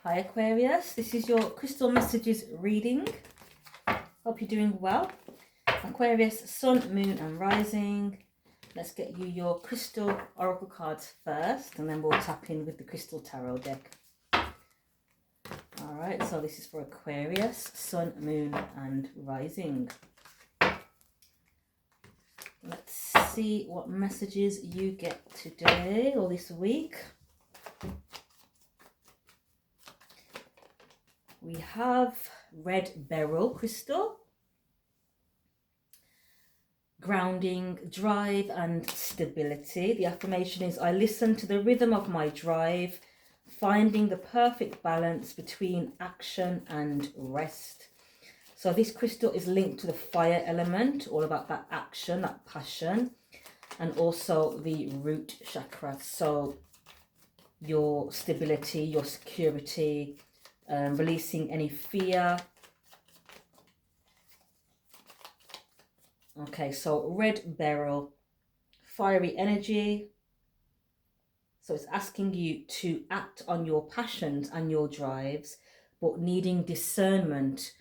Hi Aquarius, this is your crystal messages reading. Hope you're doing well. Aquarius, Sun, Moon and Rising. Let's get you your crystal oracle cards first and then we'll tap in with the crystal tarot deck. Alright, so this is for Aquarius, Sun, Moon and Rising. Let's see what messages you get today or this week. We have red beryl crystal, grounding, drive and stability. The affirmation is, I listen to the rhythm of my drive, finding the perfect balance between action and rest. So this crystal is linked to the fire element, all about that action, that passion, and also the root chakra. So your stability, your security, releasing any fear. Okay, so red beryl, fiery energy. So it's asking you to act on your passions and your drives, but needing discernment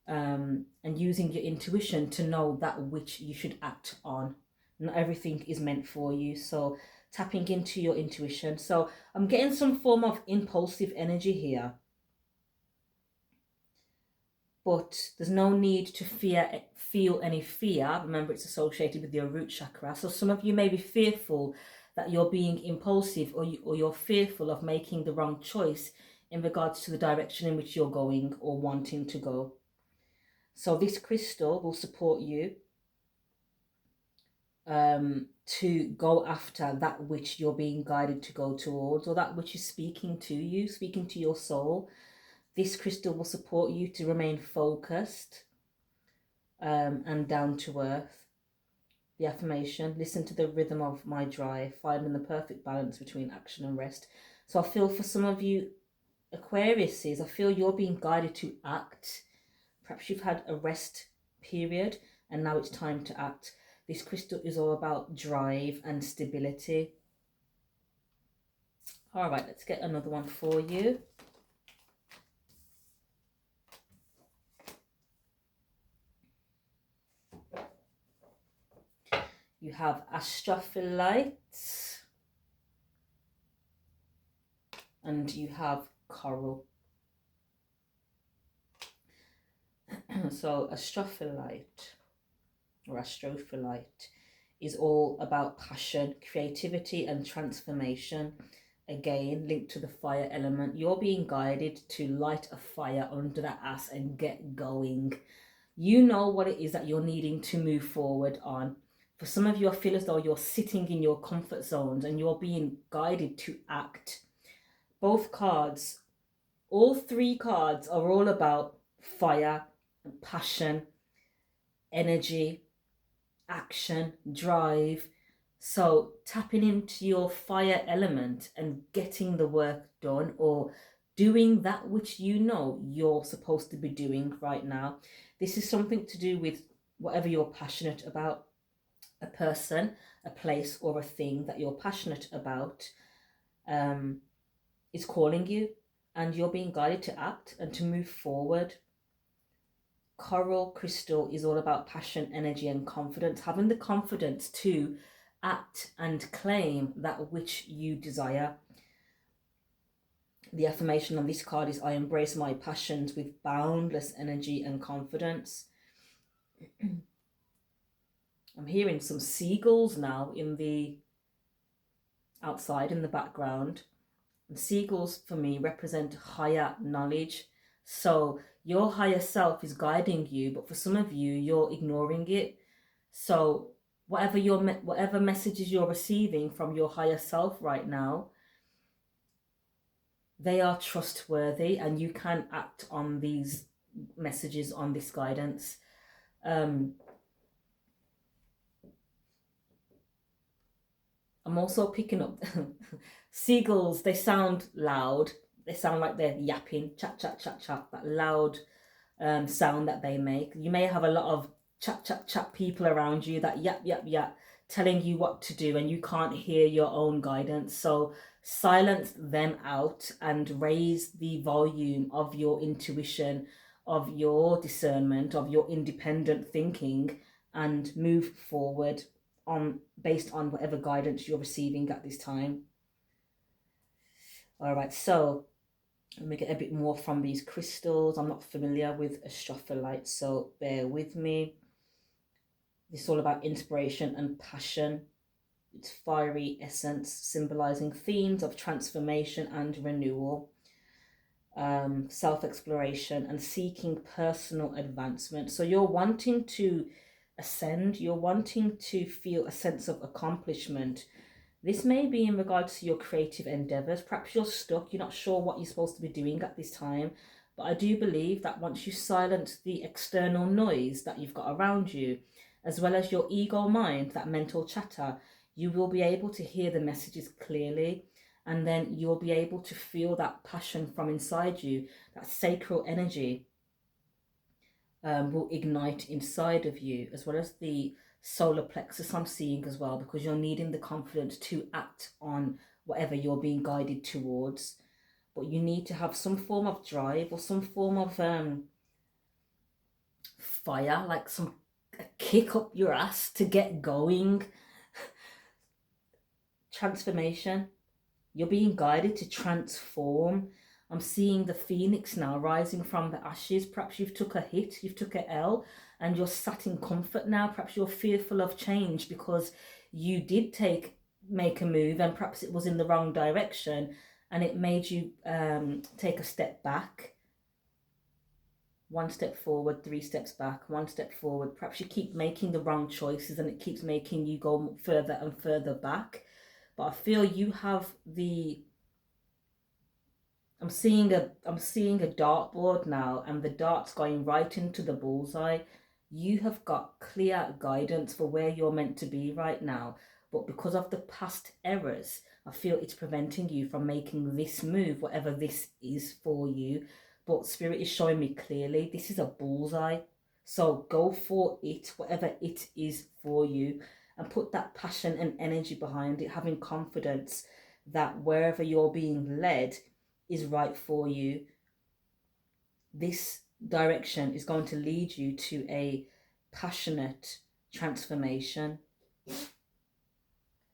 and using your intuition to know that which you should act on. Not everything is meant for you, so tapping into your intuition. So I'm getting some form of impulsive energy here. But there's no need to feel any fear. Remember, it's associated with your root chakra. So some of you may be fearful that you're being impulsive or you're fearful of making the wrong choice in regards to the direction in which you're going or wanting to go. So this crystal will support you to go after that which you're being guided to go towards, or that which is speaking to you, speaking to your soul. This crystal will support you to remain focused and down to earth. The affirmation, listen to the rhythm of my drive, finding the perfect balance between action and rest. So I feel for some of you Aquariuses, I feel you're being guided to act. Perhaps you've had a rest period and now it's time to act. This crystal is all about drive and stability. All right, let's get another one for you. You have astrophyllite and you have coral. So astrophyllite is all about passion, creativity and transformation. Again, linked to the fire element. You're being guided to light a fire under that ass and get going. You know what it is that you're needing to move forward on. For some of you, I feel as though you're sitting in your comfort zones and you're being guided to act. Both cards, all three cards are all about fire, passion, energy, action, drive. So tapping into your fire element and getting the work done, or doing that which you know you're supposed to be doing right now. This is something to do with whatever you're passionate about. A person, a place or a thing that you're passionate about is calling you, and you're being guided to act and to move forward. Coral crystal is all about passion, energy and confidence, having the confidence to act and claim that which you desire. The affirmation on this card is, I embrace my passions with boundless energy and confidence. I'm hearing some seagulls now in the outside in the background. And seagulls for me represent higher knowledge. So your higher self is guiding you, but for some of you, you're ignoring it. So whatever messages you're receiving from your higher self right now, they are trustworthy and you can act on these messages, on this guidance. I'm also picking up seagulls. They sound loud. They sound like they're yapping, chat, chat, chat, chat, that loud sound that they make. You may have a lot of chat, chat, chat people around you that yap, yap, yap, telling you what to do and you can't hear your own guidance. So silence them out and raise the volume of your intuition, of your discernment, of your independent thinking, and move forward on based on whatever guidance you're receiving at this time. All right, so let me get a bit more from these crystals. I'm not familiar with astrophyllite, so bear with me. This is all about inspiration and passion. It's fiery essence, symbolizing themes of transformation and renewal, self-exploration and seeking personal advancement. So you're wanting to ascend, you're wanting to feel a sense of accomplishment. This may be in regards to your creative endeavors. Perhaps you're stuck, you're not sure what you're supposed to be doing at this time. But I do believe that once you silence the external noise that you've got around you, as well as your ego mind, that mental chatter, you will be able to hear the messages clearly. And then you'll be able to feel that passion from inside you, that sacral energy will ignite inside of you, as well as the solar plexus I'm seeing as well, because you're needing the confidence to act on whatever you're being guided towards. But you need to have some form of drive or some form of fire, like some kick up your ass to get going. Transformation. You're being guided to transform. I'm seeing the phoenix now rising from the ashes. Perhaps you've took a hit, you've took a L, and you're sat in comfort now. Perhaps you're fearful of change because you did make a move, and perhaps it was in the wrong direction, and it made you take a step back. 1 step forward, 3 steps back, 1 step forward. Perhaps you keep making the wrong choices and it keeps making you go further and further back. But I feel you have the I'm seeing a dartboard now, and the dart's going right into the bullseye. You have got clear guidance for where you're meant to be right now, but because of the past errors, I feel it's preventing you from making this move, whatever this is for you. But Spirit is showing me clearly this is a bullseye. So go for it, whatever it is for you, and put that passion and energy behind it, having confidence that wherever you're being led is right for you. This direction is going to lead you to a passionate transformation.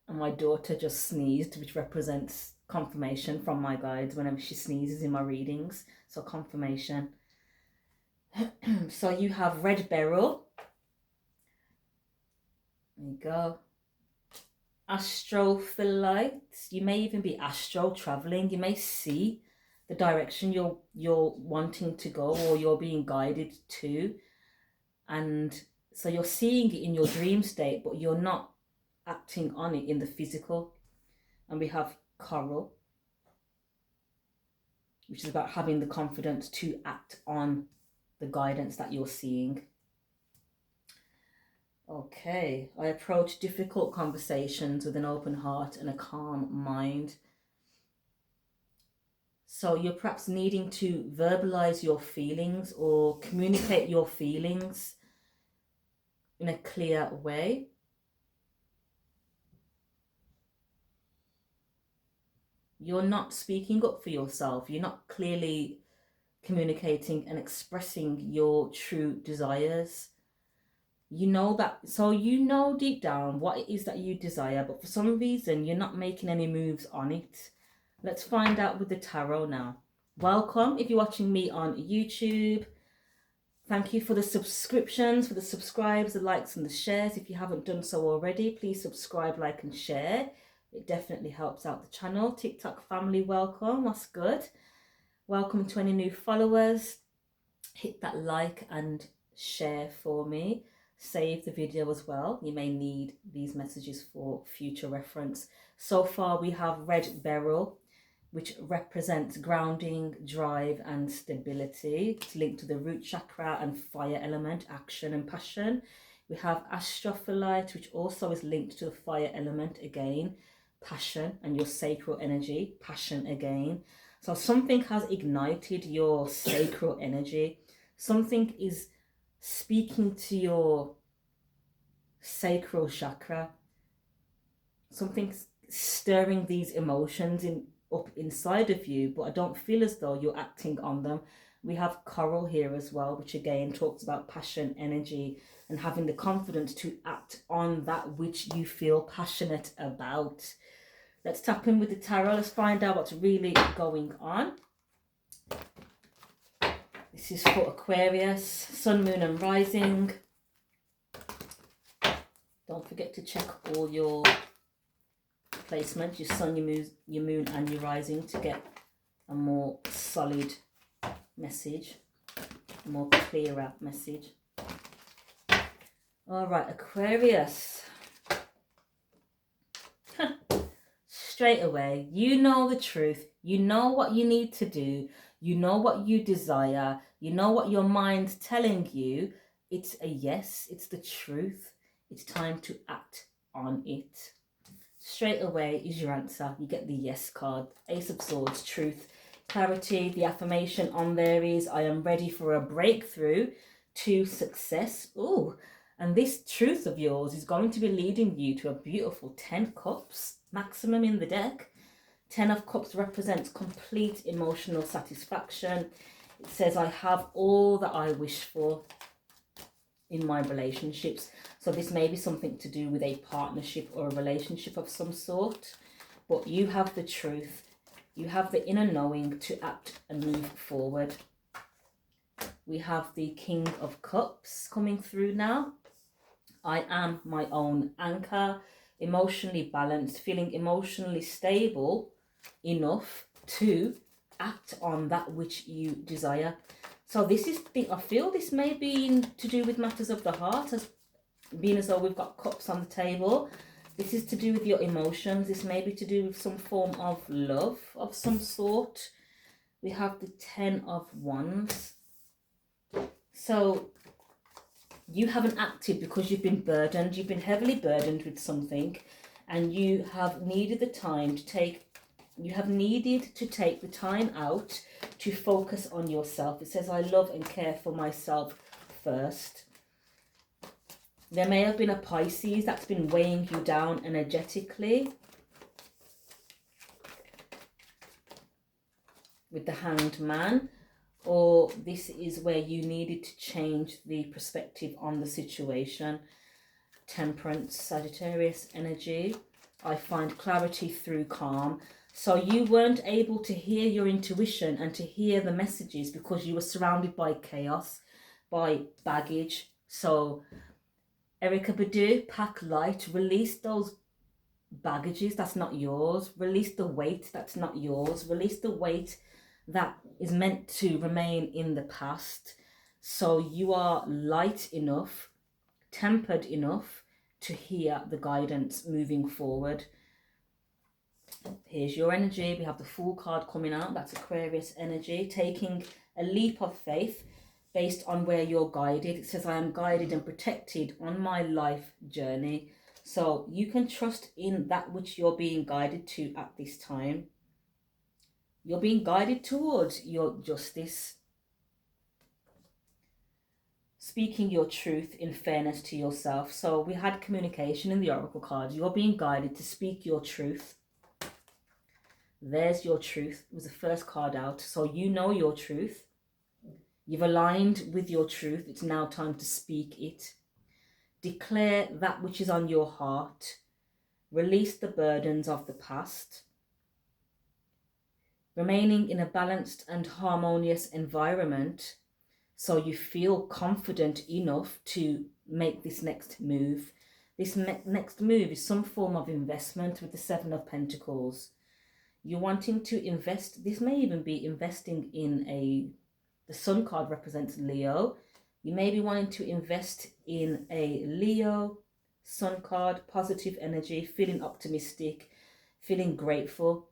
And my daughter just sneezed, which represents confirmation from my guides whenever she sneezes in my readings. So confirmation. So you have red beryl. There you go. Astrophyllite. You may even be astral traveling. You may see the direction you're wanting to go, or you're being guided to, and so you're seeing it in your dream state, but you're not acting on it in the physical. And we have coral, which is about having the confidence to act on the guidance that you're seeing. Okay, I approach difficult conversations with an open heart and a calm mind. So you're perhaps needing to verbalize your feelings or communicate your feelings in a clear way. You're not speaking up for yourself. You're not clearly communicating and expressing your true desires. You know that, so you know deep down what it is that you desire, but for some reason you're not making any moves on it. Let's find out with the tarot now. Welcome if you're watching me on YouTube. Thank you for the subscriptions, for the subscribes, the likes and the shares. If you haven't done so already, please subscribe, like and share. It definitely helps out the channel. TikTok family, welcome. That's good. Welcome to any new followers. Hit that like and share for me. Save the video as well. You may need these messages for future reference. So far we have red beryl, which represents grounding, drive and stability. It's linked to the root chakra and fire element, action and passion. We have astrophyllite, which also is linked to the fire element again, passion and your sacral energy, passion again. So something has ignited your sacral energy. Something is speaking to your sacral chakra. Something stirring these emotions up inside of you, but I don't feel as though you're acting on them. We have coral here as well, which again talks about passion, energy, and having the confidence to act on that which you feel passionate about. Let's tap in with the tarot. Let's find out what's really going on. This is for Aquarius, Sun, Moon and Rising. Don't forget to check all your placements, your Sun, your moon and your Rising, to get a more solid message, a more clearer message. All right, Aquarius. Straight away, you know the truth. You know what you need to do. You know what you desire. You know what your mind's telling you. It's a yes. It's the truth. It's time to act on it. Straight away is your answer. You get the yes card. Ace of Swords, truth, clarity. The affirmation on there is, I am ready for a breakthrough to success. Ooh, and this truth of yours is going to be leading you to a beautiful 10 cups maximum in the deck. 10 of Cups represents complete emotional satisfaction. It says, I have all that I wish for in my relationships. So this may be something to do with a partnership or a relationship of some sort. But you have the truth. You have the inner knowing to act and move forward. We have the King of Cups coming through now. I am my own anchor, emotionally balanced, feeling emotionally stable enough to act on that which you desire. So this is I feel this may be to do with matters of the heart, as being as though we've got cups on the table. This is to do with your emotions. This may be to do with some form of love of some sort. We have the 10 of Wands. So you haven't acted because you've been burdened. You've been heavily burdened with something, and you have needed the time to take the time out to focus on yourself. It says, I love and care for myself first. There may have been a Pisces that's been weighing you down energetically with the Hanged Man, or this is where you needed to change the perspective on the situation. Temperance, Sagittarius energy. I find clarity through calm. So you weren't able to hear your intuition and to hear the messages because you were surrounded by chaos, by baggage. So Erica Badu, pack light, release those baggages that's not yours, release the weight that's not yours, release the weight that is meant to remain in the past. So you are light enough, tempered enough to hear the guidance moving forward. Here's your energy. We have the Fool card coming out. That's Aquarius energy, taking a leap of faith based on where you're guided. It says, I am guided and protected on my life journey. So you can trust in that which you're being guided to at this time. You're being guided towards your justice. Speaking your truth in fairness to yourself. So we had communication in the Oracle cards. You're being guided to speak your truth. There's your truth. It was the first card out. So you know your truth. You've aligned with your truth. It's now time to speak it. Declare that which is on your heart. Release the burdens of the past. Remaining in a balanced and harmonious environment so you feel confident enough to make this next move. This next move is some form of investment with the 7 of Pentacles. You're wanting to invest. This may even be investing in the Sun card represents Leo. You may be wanting to invest in a Leo Sun card, positive energy, feeling optimistic, feeling grateful.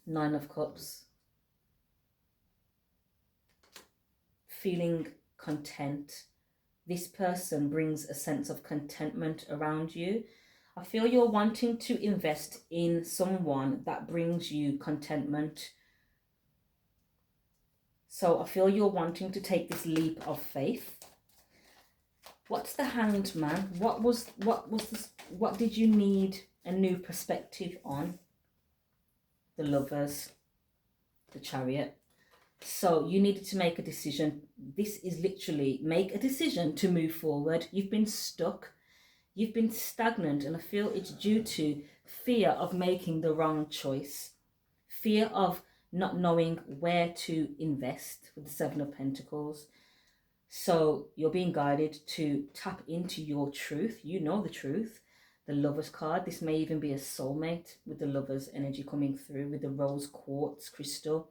9 of Cups. Feeling content. This person brings a sense of contentment around you. I feel you're wanting to invest in someone that brings you contentment. So I feel you're wanting to take this leap of faith. What's the Hanged Man? What did you need a new perspective on the Lovers, the Chariot. So you needed to make a decision. This is literally make a decision to move forward. You've been stuck. You've been stagnant, and I feel it's due to fear of making the wrong choice. Fear of not knowing where to invest with the Seven of Pentacles. So you're being guided to tap into your truth. You know the truth. The Lover's card. This may even be a soulmate with the Lover's energy coming through with the rose quartz crystal.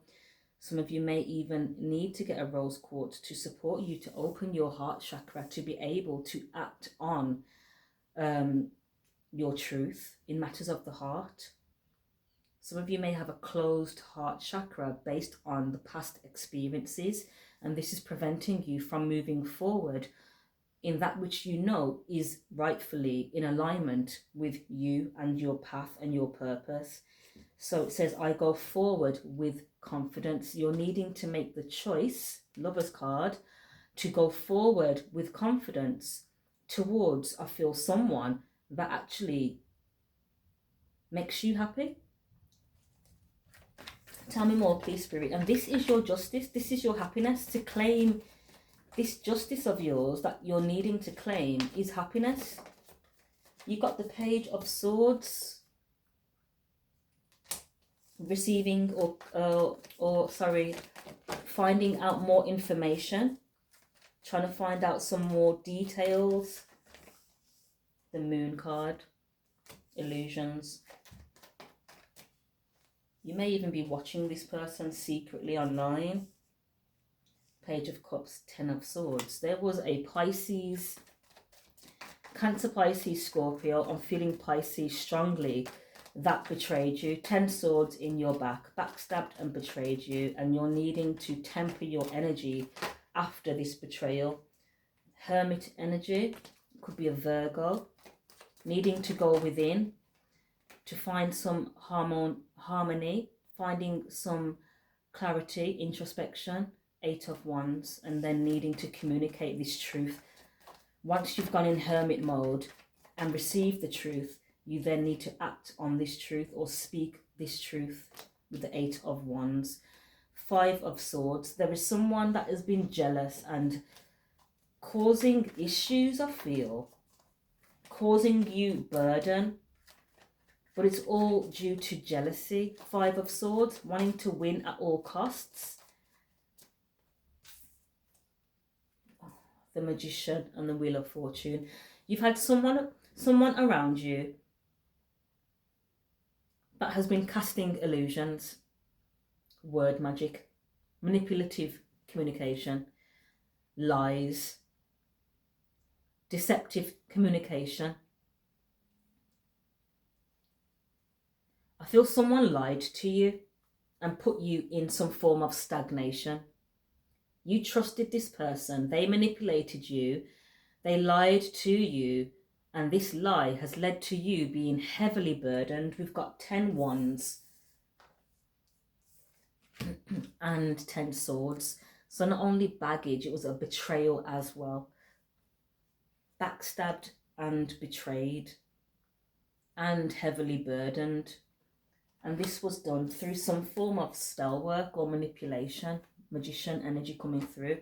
Some of you may even need to get a rose quartz to support you to open your heart chakra to be able to act on your truth in matters of the heart. Some of you may have a closed heart chakra based on the past experiences, and this is preventing you from moving forward in that which you know is rightfully in alignment with you and your path and your purpose. So it says, I go forward with confidence. You're needing to make the choice, Lover's card, to go forward with confidence towards, I feel, someone that actually makes you happy. Tell me more, please, Spirit. And this is your justice. This is your happiness. To claim this justice of yours that you're needing to claim is happiness. You got the Page of Swords. Receiving finding out more information. Trying to find out some more details. The Moon card. Illusions. You may even be watching this person secretly online. Page of Cups, Ten of Swords. There was a Pisces, Cancer, Pisces, Scorpio. I'm feeling Pisces strongly that betrayed you. 10 swords in your back, backstabbed and betrayed you, and you're needing to temper your energy after this betrayal. Hermit energy, could be a Virgo, needing to go within to find some harmony, finding some clarity, introspection. 8 of Wands, and then needing to communicate this truth. Once you've gone in hermit mode and received the truth, you then need to act on this truth or speak this truth with the 8 of Wands. 5 of Swords. There is someone that has been jealous and causing issues, I feel. Causing you burden. But it's all due to jealousy. 5 of Swords. Wanting to win at all costs. The Magician and the Wheel of Fortune. You've had someone around you that has been casting illusions, word magic, manipulative communication, lies, deceptive communication. I feel someone lied to you and put you in some form of stagnation. You trusted this person, they manipulated you, they lied to you, and this lie has led to you being heavily burdened. We've got 10 Wands and 10 Swords. So not only baggage, it was a betrayal as well. Backstabbed and betrayed and heavily burdened. And this was done through some form of spell work or manipulation. Magician energy coming through.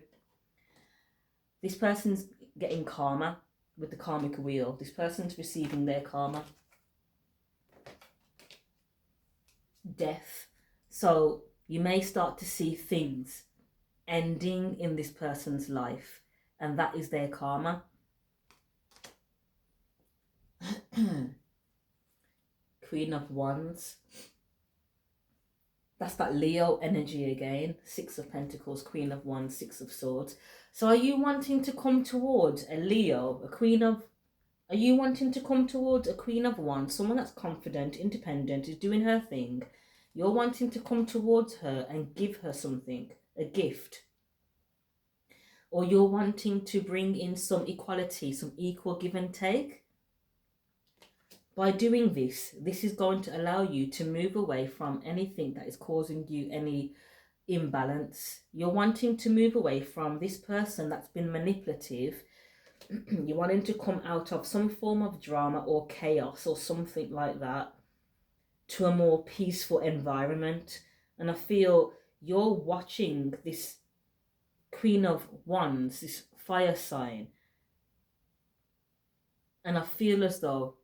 This person's getting karma with the karmic wheel. This person's receiving their karma. Death. So you may start to see things ending in this person's life, and that is their karma. Queen of Wands. That's that Leo energy again. 6 of Pentacles, Queen of Wands, 6 of Swords. So are you wanting to come towards a Leo, are you wanting to come towards a Queen of Wands, someone that's confident, independent, is doing her thing? You're wanting to come towards her and give her something, a gift. Or you're wanting to bring in some equality, some equal give and take. By doing this, this is going to allow you to move away from anything that is causing you any imbalance. You're wanting to move away from this person that's been manipulative You're wanting to come out of some form of drama or chaos or something like that to a more peaceful environment. And I feel you're watching this Queen of Wands, this fire sign, and I feel as though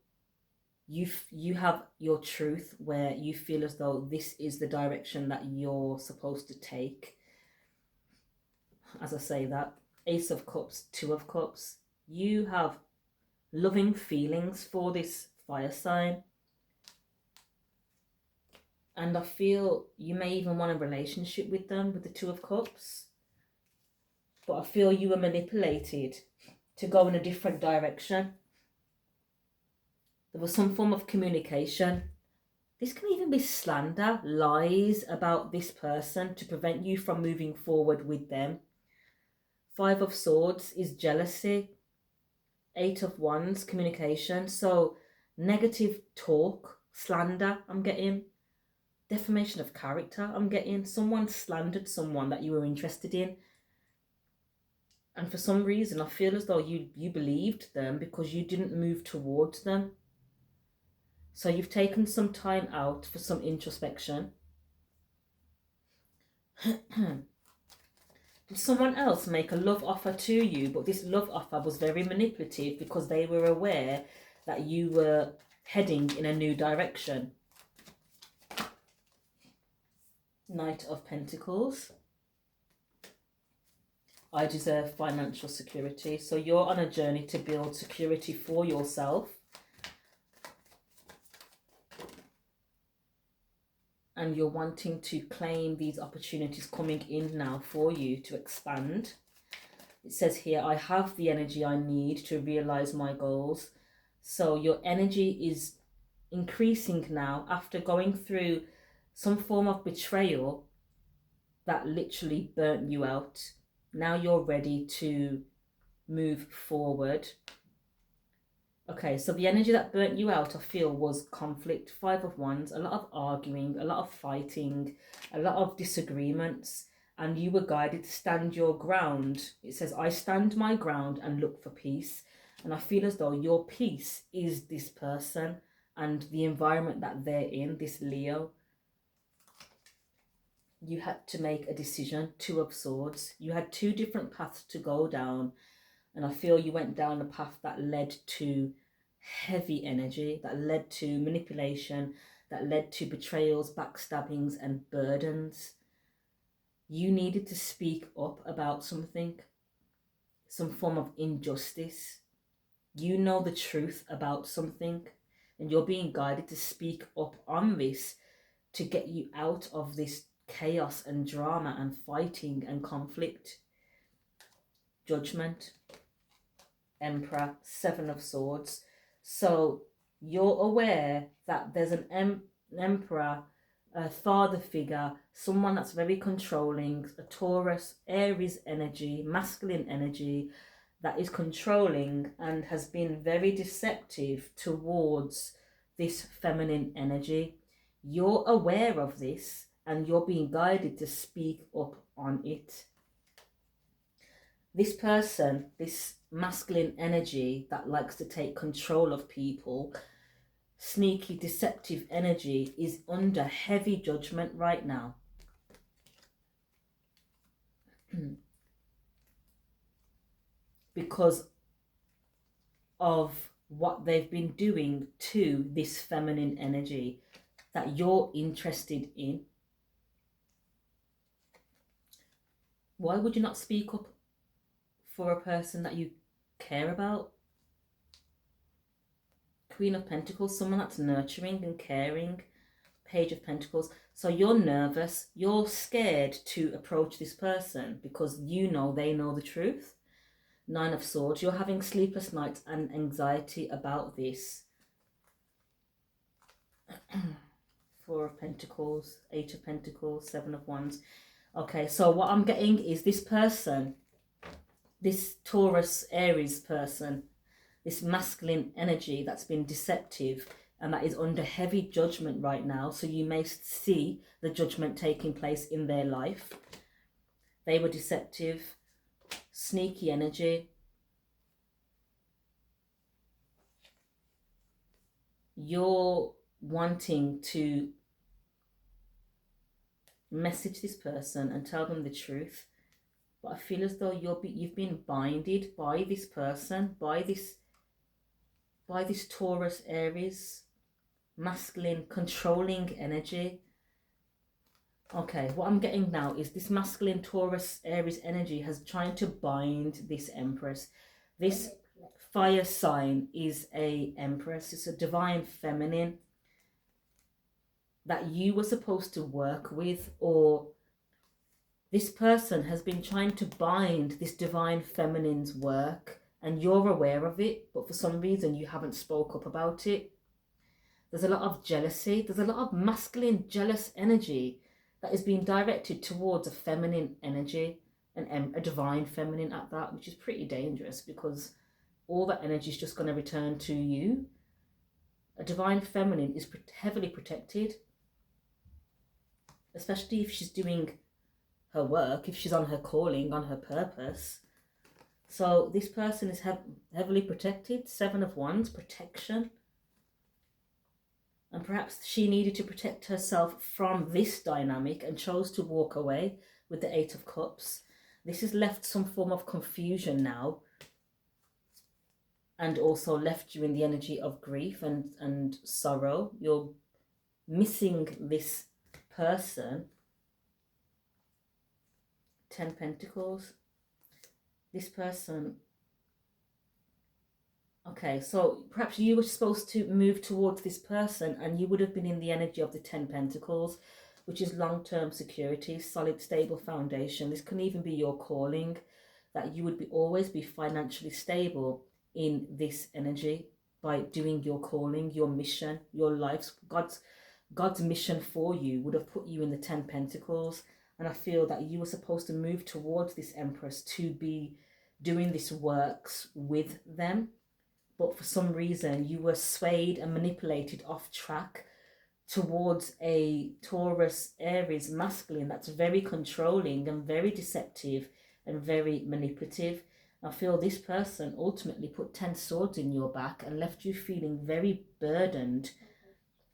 you have your truth, where you feel as though this is the direction that you're supposed to take. As I say that, Ace of Cups, Two of Cups, you have loving feelings for this fire sign, and I feel you may even want a relationship with them, with the Two of Cups, but I feel you were manipulated to go in a different direction. There was some form of communication. This can even be slander, lies about this person to prevent you from moving forward with them. Five of Swords is jealousy. Eight of Wands, communication. So negative talk, slander, I'm getting. Defamation of character, I'm getting. Someone slandered someone that you were interested in. And for some reason, I feel as though you believed them because you didn't move towards them. So you've taken some time out for some introspection. Did someone else make a love offer to you, but this love offer was very manipulative because they were aware that you were heading in a new direction? Knight of Pentacles. I deserve financial security. So you're on a journey to build security for yourself. And you're wanting to claim these opportunities coming in now for you to expand. It says here, I have the energy I need to realize my goals. So your energy is increasing now after going through some form of betrayal that literally burnt you out. Now you're ready to move forward. Okay, so the energy that burnt you out, I feel, was conflict. Five of Wands, a lot of arguing, a lot of fighting, a lot of disagreements, and you were guided to stand your ground. It says, I stand my ground and look for peace. And I feel as though your peace is this person and the environment that they're in, this Leo. You had to make a decision. Two of Swords. You had two different paths to go down. And I feel you went down a path that led to heavy energy, that led to manipulation, that led to betrayals, backstabbings, and burdens. You needed to speak up about something, some form of injustice. You know the truth about something, and you're being guided to speak up on this to get you out of this chaos and drama and fighting and conflict. Judgment. Emperor, Seven of Swords. So you're aware that there's an emperor, a father figure, someone that's very controlling, a Taurus, Aries energy, masculine energy, that is controlling and has been very deceptive towards this feminine energy. You're aware of this and you're being guided to speak up on it. This person, this masculine energy that likes to take control of people, sneaky, deceptive energy, is under heavy judgment right now. Because of what they've been doing to this feminine energy that you're interested in. Why would you not speak up for a person that you care about? Queen of Pentacles, someone that's nurturing and caring. Page of Pentacles. So you're nervous, you're scared to approach this person because you know they know the truth. Nine of Swords, you're having sleepless nights and anxiety about this. Four of Pentacles, Eight of Pentacles, Seven of Wands. Okay, so what I'm getting is this person, this Taurus Aries person, this masculine energy that's been deceptive and that is under heavy judgment right now. So you may see the judgment taking place in their life. They were deceptive, sneaky energy. you're wanting to message this person and tell them the truth, but I feel as though you've been binded by this person, by this Taurus Aries masculine controlling energy. Okay, what I'm getting now is this masculine Taurus Aries energy has tried to bind this Empress. This fire sign is a Empress. It's a divine feminine that you were supposed to work with, or this person has been trying to bind this divine feminine's work, and you're aware of it, but for some reason you haven't spoke up about it. There's a lot of jealousy. There's a lot of masculine jealous energy that is being directed towards a feminine energy, a divine feminine at that, which is pretty dangerous because all that energy is just going to return to you. A divine feminine is heavily protected, especially if she's doing her work, if she's on her calling, on her purpose. So this person is heavily protected. 7 of Wands, protection. And perhaps she needed to protect herself from this dynamic and chose to walk away with the 8 of Cups. This has left some form of confusion now, and also left you in the energy of grief and sorrow. You're missing this person. 10 Pentacles. This person. Okay, so perhaps you were supposed to move towards this person and you would have been in the energy of the 10 Pentacles, which is long-term security, solid, stable foundation. This can even be your calling, that you would always be financially stable in this energy by doing your calling, your mission, your life's God's mission for you would have put you in the 10 Pentacles. And I feel that you were supposed to move towards this Empress to be doing this works with them. But for some reason, you were swayed and manipulated off track towards a Taurus Aries masculine that's very controlling and very deceptive and very manipulative. I feel this person ultimately put 10 swords in your back and left you feeling very burdened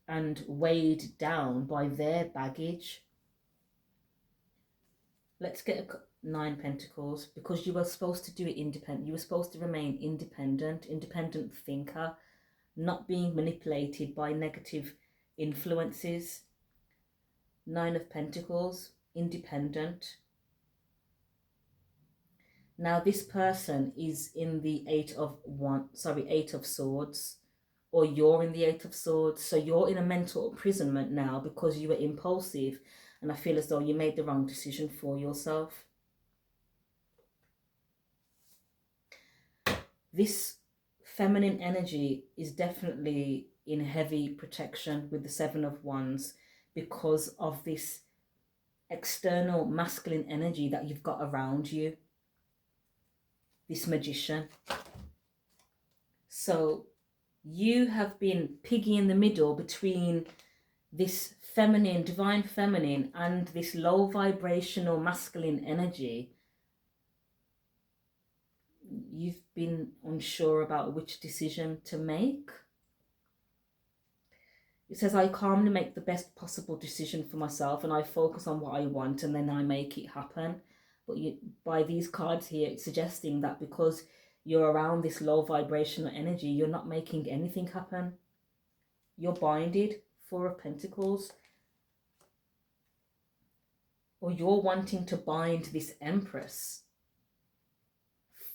and weighed down by their baggage. Let's get a 9 Pentacles, because you were supposed to do it independent. You were supposed to remain independent thinker, not being manipulated by negative influences. 9 of Pentacles, independent. Now this person is in the 8 of Swords, or you're in the 8 of Swords. So you're in a mental imprisonment now because you were impulsive, and I feel as though you made the wrong decision for yourself. This feminine energy is definitely in heavy protection with the 7 of Wands because of this external masculine energy that you've got around you. This Magician. So you have been piggy in the middle between this feminine, divine feminine, and this low vibrational masculine energy. You've been unsure about which decision to make. It says, I calmly make the best possible decision for myself and I focus on what I want and then I make it happen. But by these cards here, it's suggesting that because you're around this low vibrational energy, you're not making anything happen. You're binded. 4 of Pentacles. Or you're wanting to bind this Empress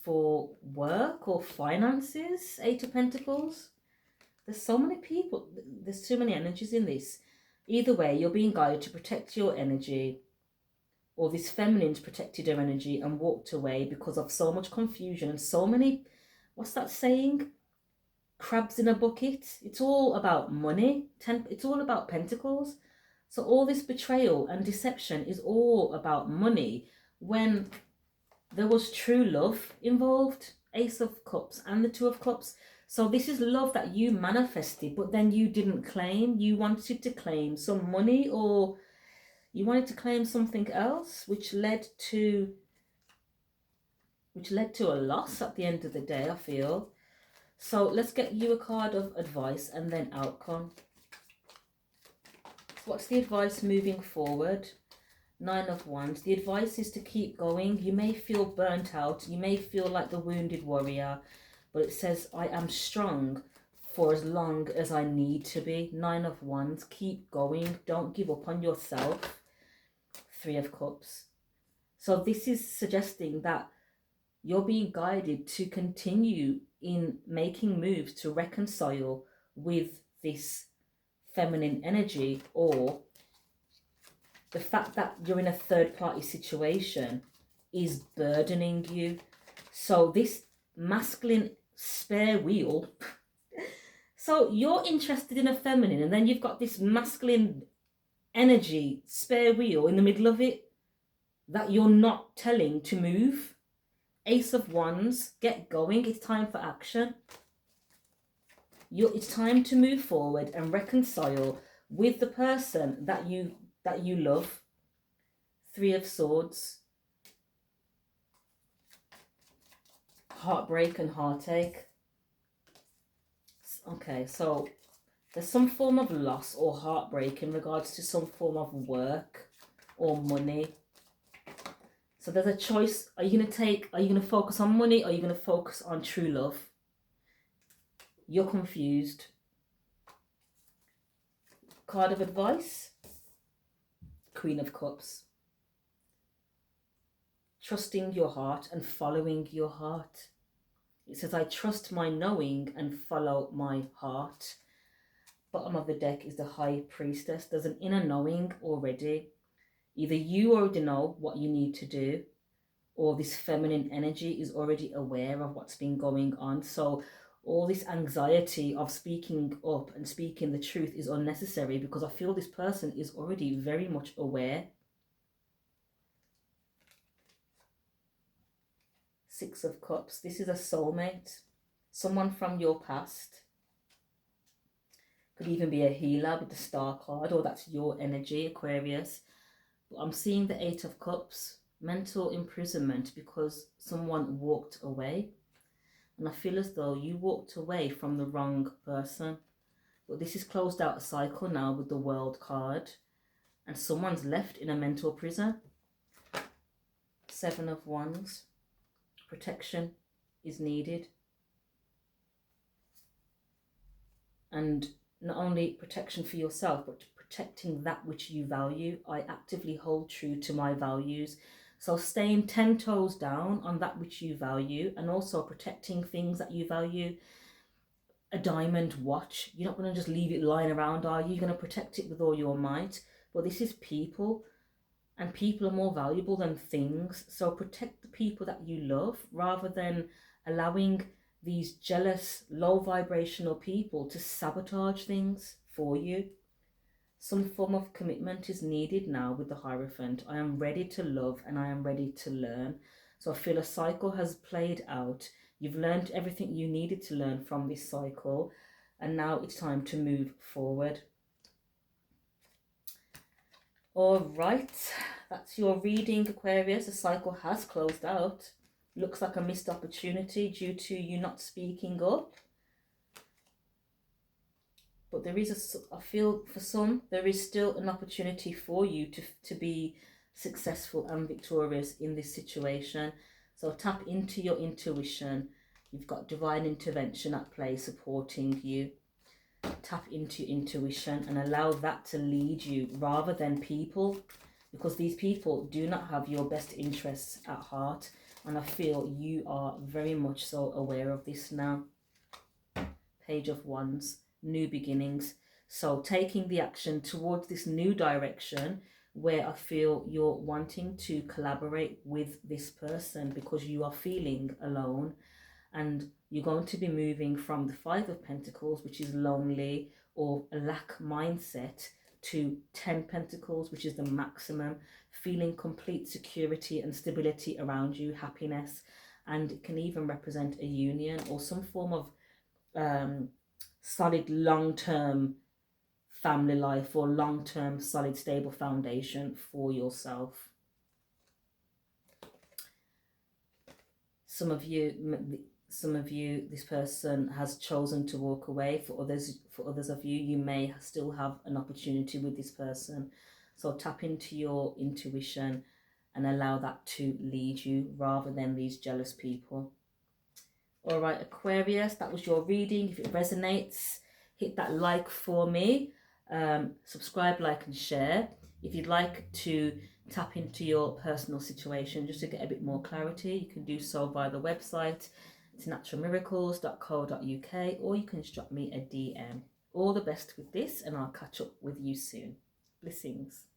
for work or finances. 8 of Pentacles. There's so many people. There's too many energies in this. Either way, you're being guided to protect your energy, or this feminine's protected her energy and walked away because of so much confusion and so many, what's that saying? Crabs in a bucket. It's all about money. It's all about Pentacles. So all this betrayal and deception is all about money when there was true love involved. Ace of Cups and the 2 of Cups. So this is love that you manifested, but then you didn't claim. You wanted to claim some money, or you wanted to claim something else, which led to a loss at the end of the day, I feel. So let's get you a card of advice and then outcome. What's the advice moving forward? 9 of Wands. The advice is to keep going. You may feel burnt out. You may feel like the wounded warrior. But it says, I am strong for as long as I need to be. 9 of Wands. Keep going. Don't give up on yourself. 3 of Cups. So this is suggesting that you're being guided to continue in making moves to reconcile with this feminine energy, or the fact that you're in a third party situation is burdening you. So this masculine spare wheel, so you're interested in a feminine and then you've got this masculine energy spare wheel in the middle of it that you're not telling to move. Ace of Wands, get going. It's time for action. It's time to move forward and reconcile with the person that you love. 3 of Swords. Heartbreak and heartache. Okay, so there's some form of loss or heartbreak in regards to some form of work or money. So there's a choice. Are you going to focus on money, or are you going to focus on true love? You're confused. Card of advice. Queen of Cups. Trusting your heart and following your heart. It says, I trust my knowing and follow my heart. Bottom of the deck is the High Priestess. There's an inner knowing already. Either you already know what you need to do, or this feminine energy is already aware of what's been going on. So all this anxiety of speaking up and speaking the truth is unnecessary, because I feel this person is already very much aware. 6 of Cups. This is a soulmate. Someone from your past. Could even be a healer with the Star card, or that's your energy, Aquarius. But I'm seeing the 8 of Cups. Mental imprisonment because someone walked away. And I feel as though you walked away from the wrong person. But this is closed out a cycle now with the World card. And someone's left in a mental prison. 7 of Wands. Protection is needed. And not only protection for yourself, but protecting that which you value. I actively hold true to my values. So staying 10 toes down on that which you value, and also protecting things that you value. A diamond watch. You're not going to just leave it lying around, are you? You're going to protect it with all your might. But this is people, and people are more valuable than things. So protect the people that you love, rather than allowing these jealous, low vibrational people to sabotage things for you. Some form of commitment is needed now with the Hierophant. I am ready to love and I am ready to learn. So I feel a cycle has played out. You've learned everything you needed to learn from this cycle, and now it's time to move forward. All right, that's your reading, Aquarius. The cycle has closed out. Looks like a missed opportunity due to you not speaking up. But there is I feel for some, there is still an opportunity for you to be successful and victorious in this situation. So tap into your intuition. You've got divine intervention at play supporting you. Tap into your intuition and allow that to lead you rather than people, because these people do not have your best interests at heart. And I feel you are very much so aware of this now. Page of Wands. New beginnings. So taking the action towards this new direction, where I feel you're wanting to collaborate with this person because you are feeling alone, and you're going to be moving from the 5 of Pentacles, which is lonely or a lack mindset, to 10 Pentacles, which is the maximum, feeling complete security and stability around you, happiness. And it can even represent a union or some form of solid long-term family life, or long-term solid stable foundation for yourself. Some of you, some of you, this person has chosen to walk away. For others of you, you may still have an opportunity with this person. So tap into your intuition and allow that to lead you rather than these jealous people. All right, Aquarius, that was your reading. If it resonates, hit that like for me. Subscribe, like, and share. If you'd like to tap into your personal situation just to get a bit more clarity, you can do so via the website. It's naturalmiracles.co.uk, or you can drop me a DM. All the best with this, and I'll catch up with you soon. Blessings.